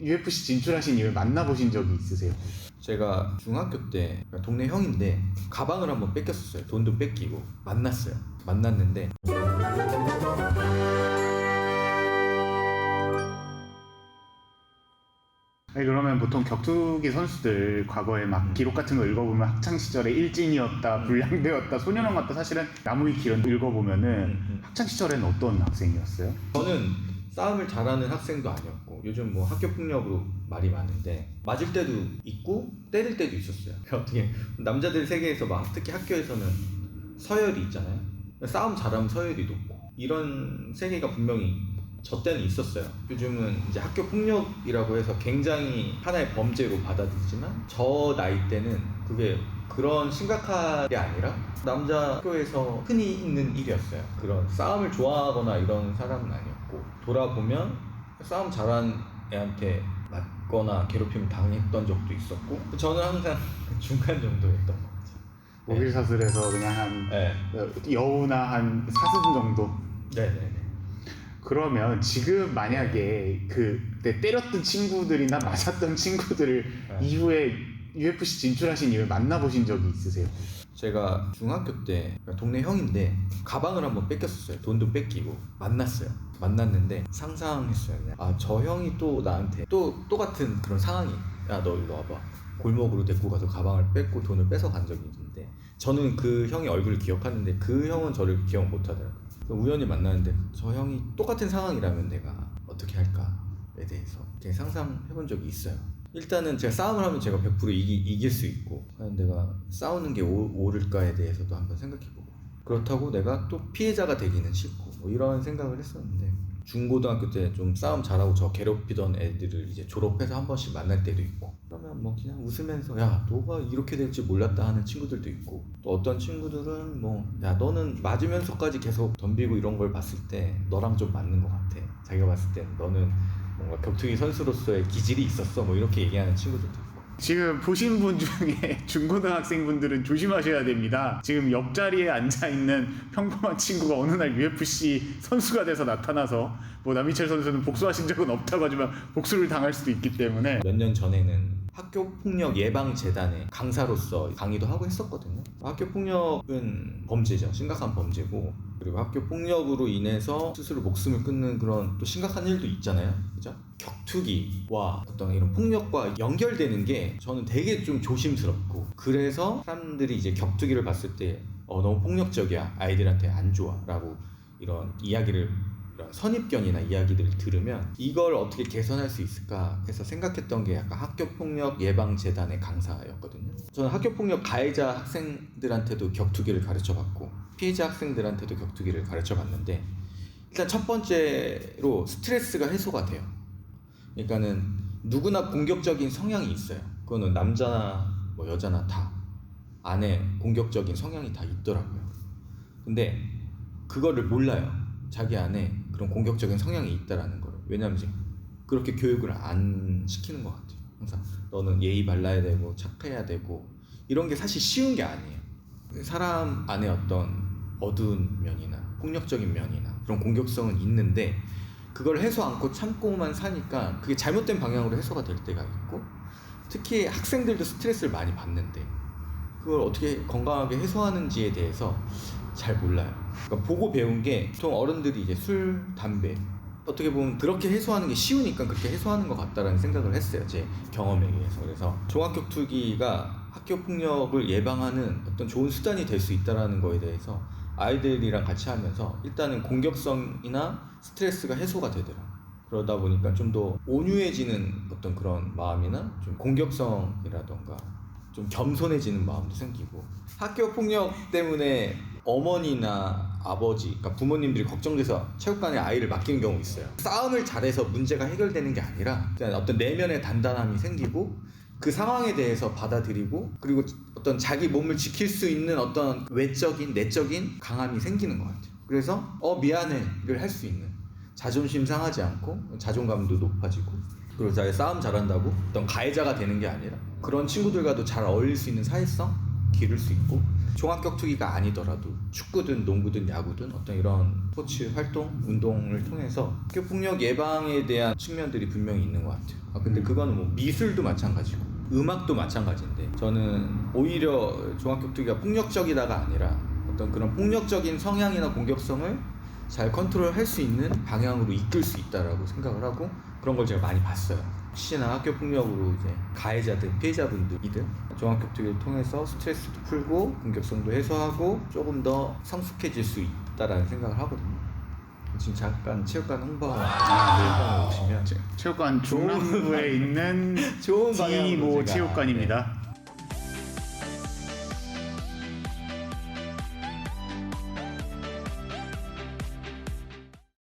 UFC 진출하신 이후에 만나보신 적이 있으세요? 제가 중학교 때 동네 형인데 가방을 한번 뺏겼었어요. 돈도 뺏기고 만났어요. 만났는데 아니, 그러면 보통 격투기 선수들 과거에 막 기록 같은 거 읽어보면 학창시절에 일진이었다, 불량배였다, 소년원 같다, 사실은 나무위키 이런 거 읽어보면은 학창시절에는 어떤 학생이었어요? 저는 싸움을 잘하는 학생도 아니었고 요즘 뭐 학교폭력으로 말이 많은데 맞을 때도 있고 때릴 때도 있었어요. 어떻게 남자들 세계에서 막 특히 학교에서는 서열이 있잖아요. 싸움 잘하면 서열이 높고 이런 세계가 분명히 저 때는 있었어요. 요즘은 이제 학교 폭력이라고 해서 굉장히 하나의 범죄로 받아들이지만 저 나이 때는 그게 그런 심각한 게 아니라 남자 학교에서 흔히 있는 일이었어요. 그런 싸움을 좋아하거나 이런 사람은 아니었고 돌아보면 싸움 잘하는 애한테 맞거나 괴롭힘을 당했던 적도 있었고 저는 항상 중간 정도였던 것 같아요. 모길사슬에서 그냥 한 네. 여우나 한 사슴 정도? 네네네. 그러면 지금 만약에 그때 때렸던 친구들이나 맞았던 친구들을 이후에 UFC 진출하신 이후에 만나보신 적이 있으세요? 제가 중학교 때 동네 형인데 가방을 한번 뺏겼었어요. 돈도 뺏기고 만났어요. 만났는데 상상했어요. 그냥 저 형이 또 나한테 또 같은 그런 상황이 야 너 일로 와봐. 골목으로 데리고 가서 가방을 뺏고 돈을 뺏어 간 적이 있는데 저는 그 형의 얼굴을 기억하는데 그 형은 저를 기억 못 하더라고요. 우연히 만났는데 저 형이 똑같은 상황이라면 내가 어떻게 할까에 대해서 되게 상상해본 적이 있어요. 일단은 제가 싸움을 하면 제가 100% 이길 수 있고 과연 내가 싸우는 게 옳을까에 대해서도 한번 생각해보고 그렇다고 내가 또 피해자가 되기는 싫고 뭐 이런 생각을 했었는데 중고등학교 때 좀 싸움 잘하고 저 괴롭히던 애들을 이제 졸업해서 한 번씩 만날 때도 있고 그러면 뭐 그냥 웃으면서 야 너가 이렇게 될 줄 몰랐다 하는 친구들도 있고 또 어떤 친구들은 뭐 야 너는 맞으면서까지 계속 덤비고 이런 걸 봤을 때 너랑 좀 맞는 것 같아 자기가 봤을 때 너는 뭔가 격투기 선수로서의 기질이 있었어 뭐 이렇게 얘기하는 친구들도 있고 지금 보신 분 중에 중고등학생분들은 조심하셔야 됩니다. 지금 옆자리에 앉아있는 평범한 친구가 어느 날 UFC 선수가 돼서 나타나서 뭐 남희철 선수는 복수하신 적은 없다고 하지만 복수를 당할 수도 있기 때문에 몇 년 전에는 학교폭력 예방재단의 강사로서 강의도 하고 했었거든요. 학교폭력은 범죄죠. 심각한 범죄고 그리고 학교폭력으로 인해서 스스로 목숨을 끊는 그런 또 심각한 일도 있잖아요. 그죠? 격투기와 어떤 이런 폭력과 연결되는 게 저는 되게 좀 조심스럽고 그래서 사람들이 이제 격투기를 봤을 때 너무 폭력적이야 아이들한테 안 좋아 라고 이런 이야기를 이런 선입견이나 이야기들을 들으면 이걸 어떻게 개선할 수 있을까 해서 생각했던 게 약간 학교폭력 예방재단의 강사였거든요. 저는 학교폭력 가해자 학생들한테도 격투기를 가르쳐봤고 피해자 학생들한테도 격투기를 가르쳐봤는데 일단 첫 번째로 스트레스가 해소가 돼요. 그러니까는 누구나 공격적인 성향이 있어요. 그거는 남자나 뭐 여자나 다 안에 공격적인 성향이 다 있더라고요. 근데 그거를 몰라요. 자기 안에 그런 공격적인 성향이 있다라는 거를. 왜냐면 이제 그렇게 교육을 안 시키는 것 같아요. 항상 너는 예의 발라야 되고 착해야 되고 이런 게 사실 쉬운 게 아니에요. 사람 안에 어떤 어두운 면이나 폭력적인 면이나 그런 공격성은 있는데 그걸 해소 않고 참고만 사니까 그게 잘못된 방향으로 해소가 될 때가 있고 특히 학생들도 스트레스를 많이 받는데 그걸 어떻게 건강하게 해소하는지에 대해서 잘 몰라요. 그러니까 보고 배운 게 보통 어른들이 이제 술, 담배 어떻게 보면 그렇게 해소하는 게 쉬우니까 그렇게 해소하는 것 같다라는 생각을 했어요. 제 경험에 의해서. 그래서 종합격투기가 학교폭력을 예방하는 어떤 좋은 수단이 될 수 있다는 거에 대해서 아이들이랑 같이 하면서 일단은 공격성이나 스트레스가 해소가 되더라고요. 그러다 보니까 좀 더 온유해지는 어떤 그런 마음이나 좀 공격성이라던가 좀 겸손해지는 마음도 생기고 학교폭력 때문에 어머니나 아버지, 그러니까 부모님들이 걱정돼서 체육관에 아이를 맡기는 경우 있어요. 싸움을 잘해서 문제가 해결되는 게 아니라 그냥 어떤 내면의 단단함이 생기고 그 상황에 대해서 받아들이고 그리고 어떤 자기 몸을 지킬 수 있는 어떤 외적인, 내적인 강함이 생기는 것 같아요. 그래서 미안해를 할 수 있는 자존심 상하지 않고 자존감도 높아지고 그리고 자기 싸움 잘한다고 어떤 가해자가 되는 게 아니라 그런 친구들과도 잘 어울릴 수 있는 사회성? 기를 수 있고 종합격투기가 아니더라도 축구든 농구든 야구든 어떤 이런 스포츠 활동, 운동을 통해서 학교 폭력 예방에 대한 측면들이 분명히 있는 것 같아요. 근데 그거는 뭐 미술도 마찬가지고 음악도 마찬가지인데 저는 오히려 종합격투기가 폭력적이다가 아니라 어떤 그런 폭력적인 성향이나 공격성을 잘 컨트롤할 수 있는 방향으로 이끌 수 있다라고 생각을 하고 그런 걸 제가 많이 봤어요. 혹시나 학교 폭력으로 이제 가해자든 피해자분들이든 종합격투기를 통해서 스트레스도 풀고 공격성도 해소하고 조금 더 성숙해질 수 있다라는 생각을 하거든요. 지금 잠깐 체육관 홍보하러 오시면 체육관 중랑구에 있는 좋은 방향으로 디모 제가, 체육관입니다.